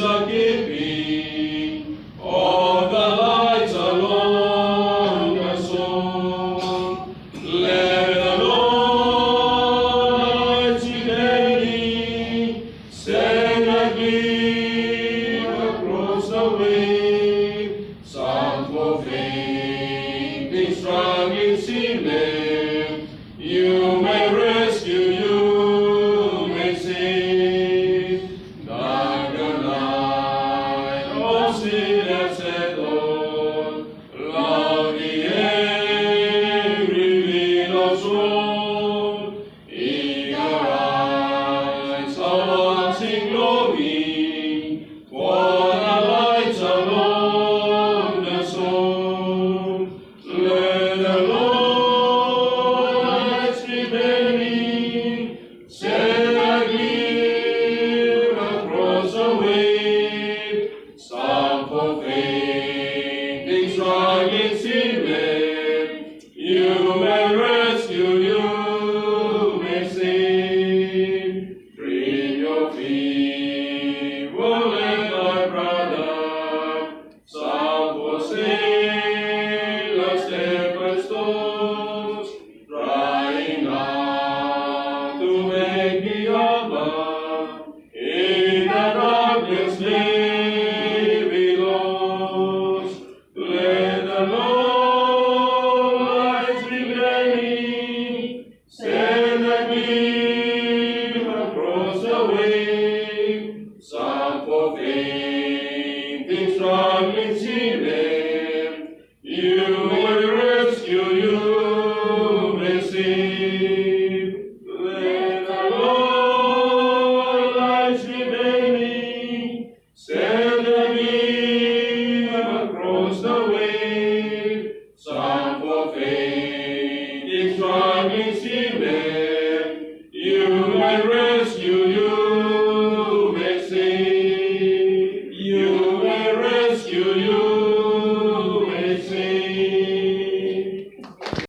are keeping all the lights along the shore. Let the lights be daily, send a gleam across the wave, some for fainting, struggling seamen. You may rescue, you may save. Dark the night, all sin has settled. Love the air, reveal our soul. Eager eyes are watching glory, for the lights along the shore. Let the lights be burning, send a gleam across the wave, some for fainting, struggling seamen. You may rescue, you may save. Free your feeble and thy brother, some for sailors, tempestuous, trying hard to make the harbor. In the darkness they be lost. Let the lights be burning, send a gleam across the wave, some for fainting, struggling seamen. You